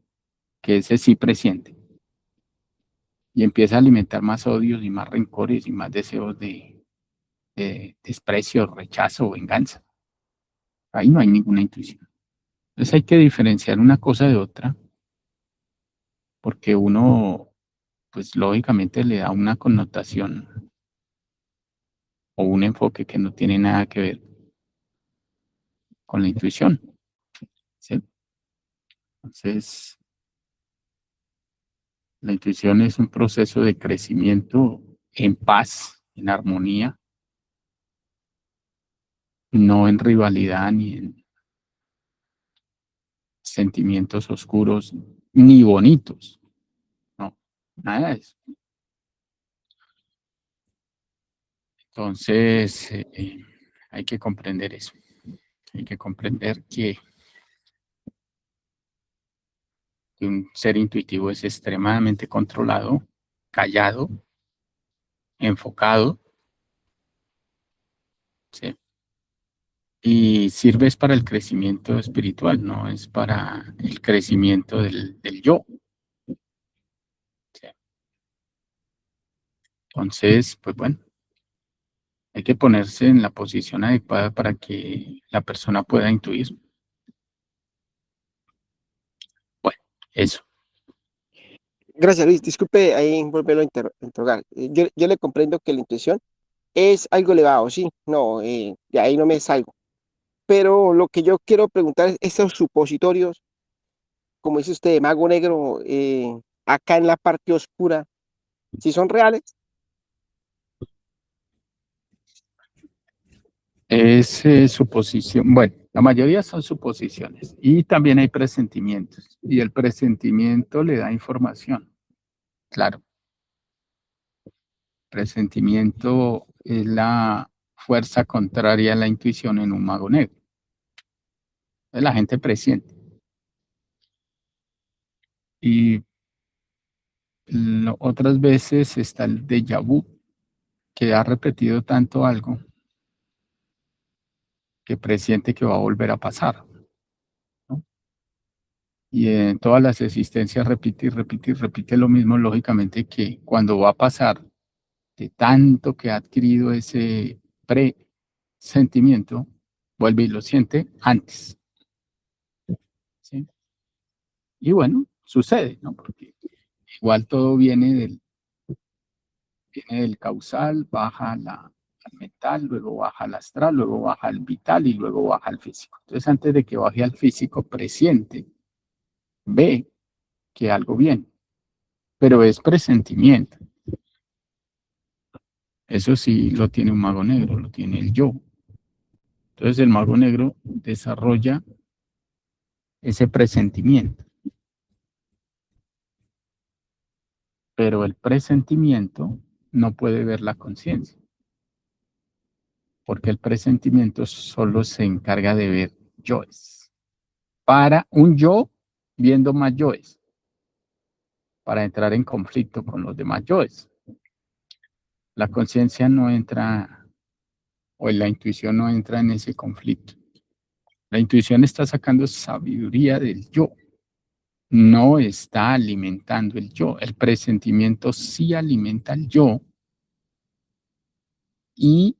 que ese sí presiente, y empieza a alimentar más odios y más rencores y más deseos de desprecio, rechazo, venganza. Ahí no hay ninguna intuición. Entonces hay que diferenciar una cosa de otra, porque uno, pues lógicamente le da una connotación o un enfoque que no tiene nada que ver con la intuición. ¿Sí? Entonces, la intuición es un proceso de crecimiento en paz, en armonía, no en rivalidad ni en sentimientos oscuros ni bonitos. No, nada de eso. Entonces, hay que comprender eso. Hay que comprender que un ser intuitivo es extremadamente controlado, callado, enfocado, ¿sí? Y sirve para el crecimiento espiritual, no es para el crecimiento del yo. ¿Sí? Entonces, pues bueno, hay que ponerse en la posición adecuada para que la persona pueda intuir. Bueno, eso. Gracias, Luis. Disculpe ahí volverlo a interrogar. Yo le comprendo que la intuición es algo elevado, sí, no, de ahí no me salgo. Pero lo que yo quiero preguntar es esos supositorios, como dice usted, mago negro, acá en la parte oscura, si son reales. Es suposición. Bueno, la mayoría son suposiciones y también hay presentimientos. Y el presentimiento le da información. Claro, presentimiento es la fuerza contraria a la intuición en un mago negro. La gente presiente. Y otras veces está el déjà vu, que ha repetido tanto algo que presiente que va a volver a pasar, ¿no? Y en todas las existencias repite y repite y repite lo mismo, lógicamente que cuando va a pasar de tanto que ha adquirido ese presentimiento, vuelve y lo siente antes, ¿sí? Y bueno, sucede, ¿no? Porque igual todo viene del causal, baja al mental, luego baja al astral, luego baja al vital y luego baja al físico. Entonces, antes de que baje al físico, presiente, ve que algo viene, pero es presentimiento. Eso sí lo tiene un mago negro, lo tiene el yo. Entonces, el mago negro desarrolla ese presentimiento. Pero el presentimiento no puede ver la conciencia, porque el presentimiento solo se encarga de ver yoes. Para un yo viendo más yoes, para entrar en conflicto con los demás yoes. La conciencia no entra, o la intuición no entra en ese conflicto. La intuición está sacando sabiduría del yo, no está alimentando el yo. El presentimiento sí alimenta el yo y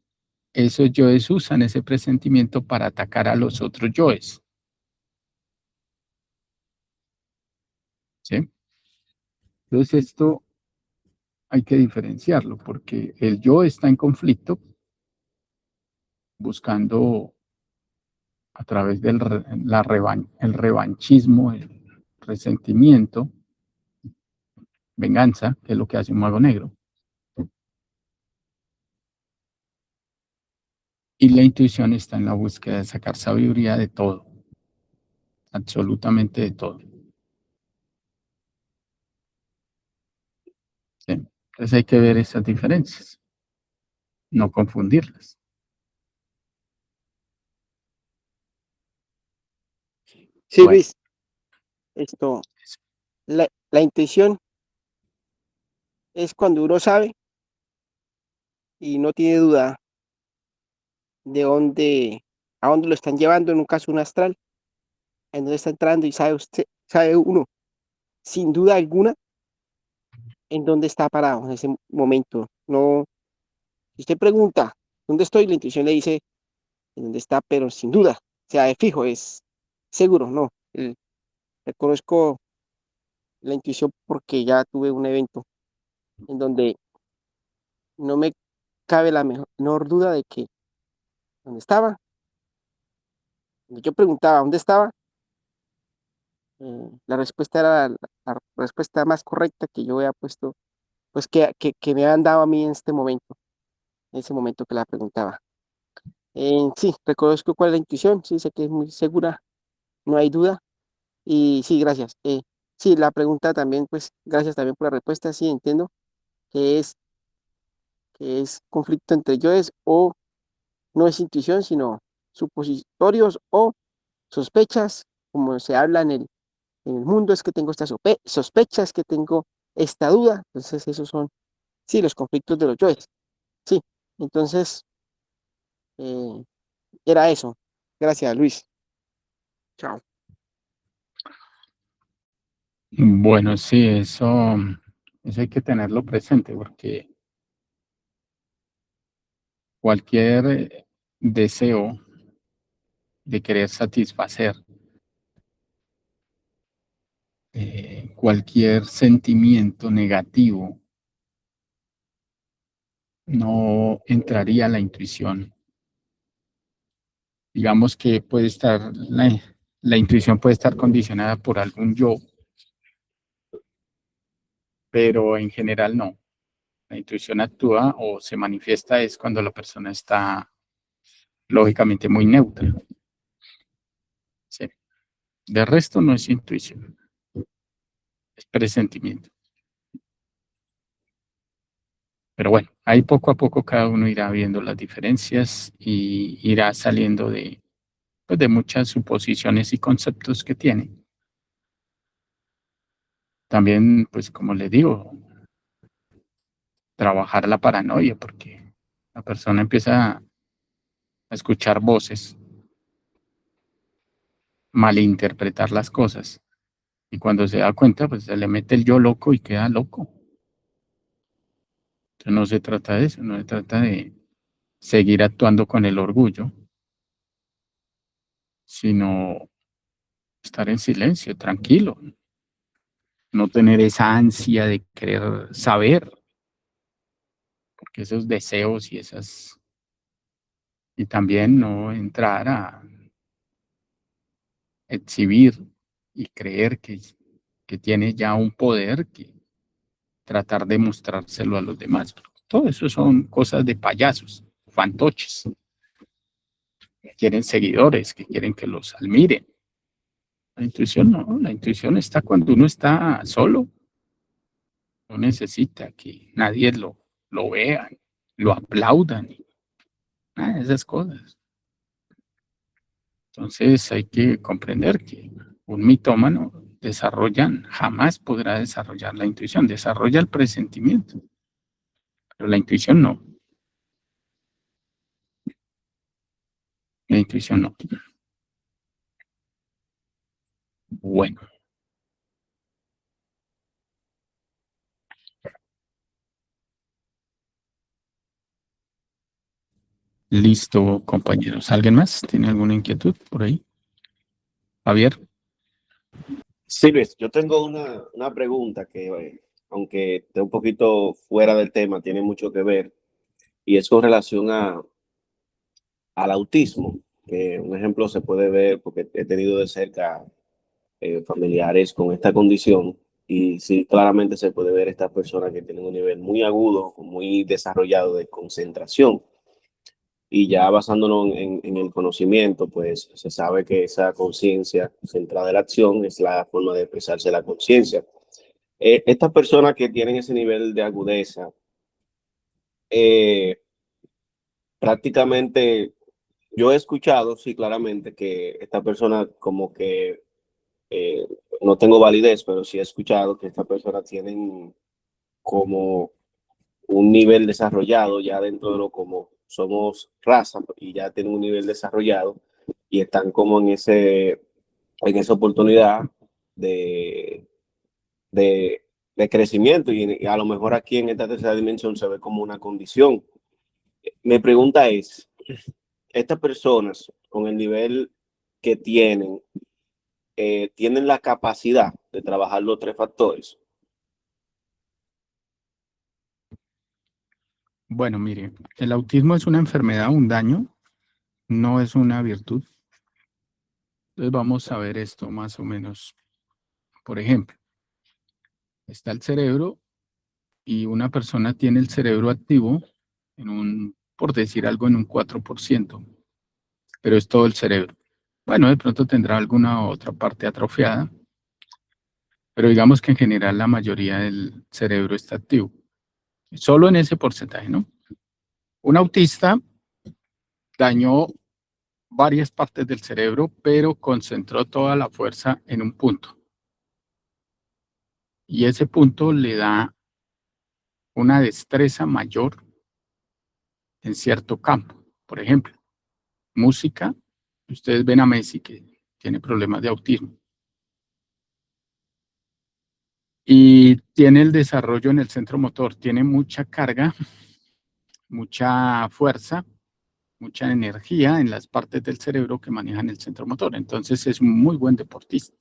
esos yoes usan ese presentimiento para atacar a los otros yoes. ¿Sí? Entonces esto hay que diferenciarlo porque el yo está en conflicto buscando a través del el revanchismo, el resentimiento, venganza, que es lo que hace un mago negro. Y la intuición está en la búsqueda de sacar sabiduría de todo, absolutamente de todo. Sí. Entonces hay que ver esas diferencias, no confundirlas. Sí, Bueno, Luis, la intuición es cuando uno sabe y no tiene duda de a dónde lo están llevando, en un caso un astral, en dónde está entrando y sabe uno, sin duda alguna, en dónde está parado en ese momento. No, si usted pregunta, ¿dónde estoy? La intuición le dice en dónde está, pero sin duda, o sea, es fijo, es seguro, no. Reconozco la intuición porque ya tuve un evento en donde no me cabe la menor duda de que dónde estaba, cuando yo preguntaba dónde estaba, la respuesta era la respuesta más correcta que yo había puesto, pues que me habían dado a mí en este momento, en ese momento que la preguntaba. Sí, reconozco cuál es la intuición, sí, sé que es muy segura, no hay duda. Y sí, gracias. Sí, la pregunta también, pues, gracias también por la respuesta, sí, entiendo que es conflicto entre yoes o no es intuición, sino supositorios o sospechas, como se habla en el mundo, es que tengo esta sospecha, es que tengo esta duda. Entonces, esos son, sí, los conflictos de los yoes. Sí, entonces, eh, era eso. Gracias, Luis. Chao. bueno, sí, eso hay que tenerlo presente porque cualquier deseo de querer satisfacer cualquier sentimiento negativo no entraría a la intuición. Digamos que puede estar, la intuición puede estar condicionada por algún yo, pero en general no. La intuición actúa o se manifiesta es cuando la persona está lógicamente muy neutra. Sí. De resto no es intuición, es presentimiento. Pero bueno, ahí poco a poco cada uno irá viendo las diferencias y irá saliendo pues, de muchas suposiciones y conceptos que tiene. También, pues como le digo, trabajar la paranoia, porque la persona empieza a escuchar voces, malinterpretar las cosas, y cuando se da cuenta, pues se le mete el yo loco y queda loco. Entonces no se trata de eso, no se trata de seguir actuando con el orgullo, sino estar en silencio, tranquilo, no tener esa ansia de querer saber, porque esos deseos y también no entrar a exhibir y creer que tiene ya un poder que tratar de mostrárselo a los demás. Todo eso son cosas de payasos, fantoches, que quieren seguidores, que quieren que los admiren. La intuición no, la intuición está cuando uno está solo, no necesita que nadie lo vea, lo aplaudan, nada de esas cosas. Entonces hay que comprender que un mitómano jamás podrá desarrollar la intuición, desarrolla el presentimiento, pero la intuición no. La intuición no. Bueno, listo, compañeros. ¿Alguien más tiene alguna inquietud por ahí? Javier. Sí, Luis, yo tengo una pregunta que, aunque esté un poquito fuera del tema, tiene mucho que ver, y es con relación al autismo, que un ejemplo se puede ver porque he tenido de cerca familiares con esta condición, y sí, claramente se puede ver estas personas que tienen un nivel muy agudo, muy desarrollado de concentración. y ya basándonos en el conocimiento, pues se sabe que esa conciencia centrada en la acción es la forma de expresarse la conciencia. Estas personas que tienen ese nivel de agudeza, eh, prácticamente yo he escuchado, sí, claramente, que esta persona como que, eh, no tengo validez, pero sí he escuchado que estas personas tienen como un nivel desarrollado ya dentro de lo como somos raza y ya tienen un nivel desarrollado y están como en esa oportunidad de, de, de crecimiento y a lo mejor aquí en esta tercera dimensión se ve como una condición. Mi pregunta es, estas personas con el nivel que tienen, tienen la capacidad de trabajar los tres factores. Bueno, mire, el autismo es una enfermedad, un daño, no es una virtud. Entonces vamos a ver esto más o menos. Por ejemplo, está el cerebro y una persona tiene el cerebro activo en un, por decir algo, en un 4%, pero es todo el cerebro. Bueno, de pronto tendrá alguna otra parte atrofiada, pero digamos que en general la mayoría del cerebro está activo. Solo en ese porcentaje, ¿no? Un autista dañó varias partes del cerebro, pero concentró toda la fuerza en un punto. Y ese punto le da una destreza mayor en cierto campo. Por ejemplo, música. Ustedes ven a Messi que tiene problemas de autismo. Y tiene el desarrollo en el centro motor, tiene mucha carga, mucha fuerza, mucha energía en las partes del cerebro que manejan el centro motor. Entonces es un muy buen deportista.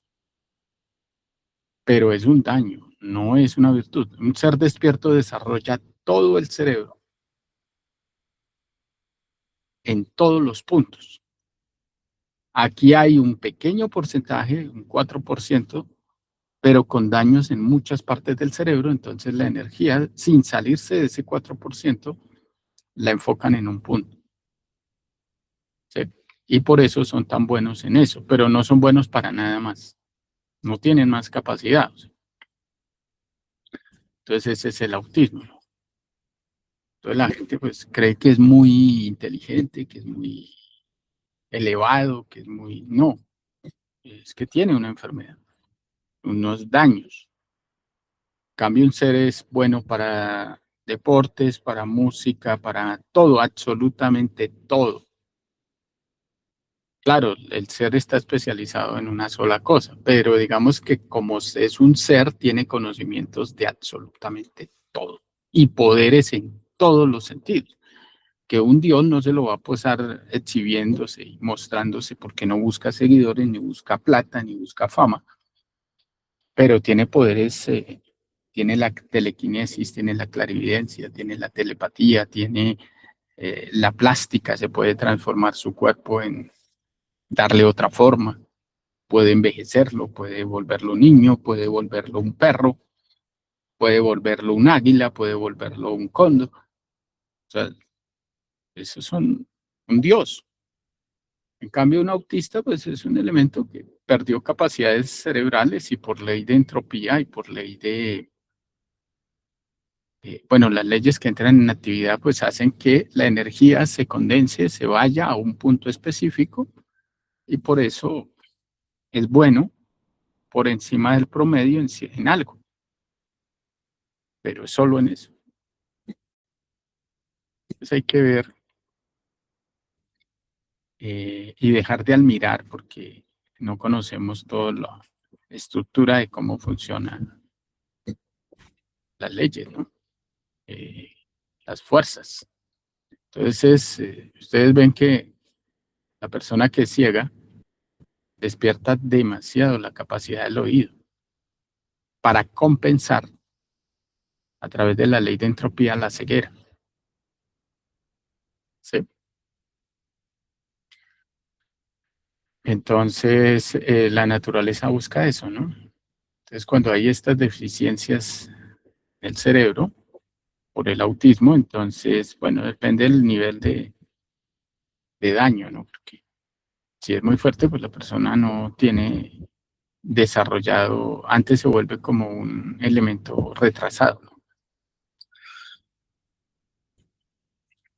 Pero es un daño, no es una virtud. Un ser despierto desarrolla todo el cerebro en todos los puntos. Aquí hay un pequeño porcentaje, un 4%, pero con daños en muchas partes del cerebro, entonces la energía, sin salirse de ese 4%, la enfocan en un punto. ¿Sí? Y por eso son tan buenos en eso, pero no son buenos para nada más. No tienen más capacidad. Entonces ese es el autismo. Entonces la gente pues cree que es muy inteligente, que es muy elevado, que es muy... No, es que tiene una enfermedad, unos daños. En cambio, un ser es bueno para deportes, para música, para todo, absolutamente todo. Claro, el ser está especializado en una sola cosa, pero digamos que como es un ser, tiene conocimientos de absolutamente todo y poderes en todos los sentidos, que un Dios no se lo va a pasar exhibiéndose y mostrándose porque no busca seguidores, ni busca plata, ni busca fama, pero tiene poderes, tiene la telequinesis, tiene la clarividencia, tiene la telepatía, tiene la plástica, se puede transformar su cuerpo en darle otra forma, puede envejecerlo, puede volverlo un niño, puede volverlo un perro, puede volverlo un águila, puede volverlo un cóndor. O sea, esos son un dios. En cambio, un autista, pues es un elemento que perdió capacidades cerebrales y por ley de entropía y por ley de, bueno, las leyes que entran en actividad, pues hacen que la energía se condense, se vaya a un punto específico y por eso es bueno por encima del promedio en algo, pero es solo en eso. Entonces hay que ver y dejar de admirar porque no conocemos toda la estructura de cómo funcionan las leyes, ¿no? Las fuerzas. Entonces, ustedes ven que la persona que es ciega despierta demasiado la capacidad del oído para compensar a través de la ley de entropía la ceguera. ¿Sí? Entonces, la naturaleza busca eso, ¿no? Entonces, cuando hay estas deficiencias del cerebro por el autismo, entonces, bueno, depende del nivel de daño, ¿no? Porque si es muy fuerte, pues la persona no tiene desarrollado, antes se vuelve como un elemento retrasado, ¿no?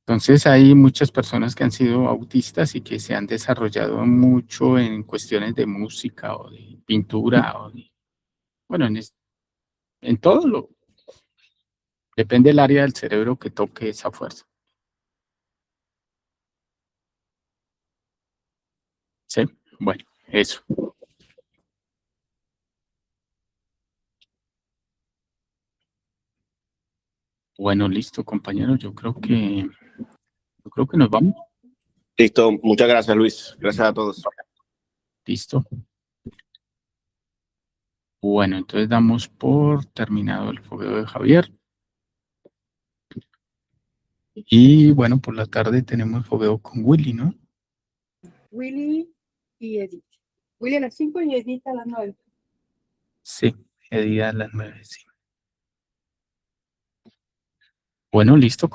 Entonces hay muchas personas que han sido autistas y que se han desarrollado mucho en cuestiones de música o de pintura o de, bueno, en todo lo, depende del área del cerebro que toque esa fuerza. ¿Sí? Bueno, eso. Bueno, listo, compañeros. Yo creo que nos vamos. Listo, muchas gracias, Luis. Gracias a todos. Listo. Bueno, entonces damos por terminado el fogueo de Javier. Y bueno, por la tarde tenemos fogueo con Willy, ¿no? Willy y Edith. Willy a las 5 y Edith a las 9. Sí, el día a las 9, sí. Bueno, listo.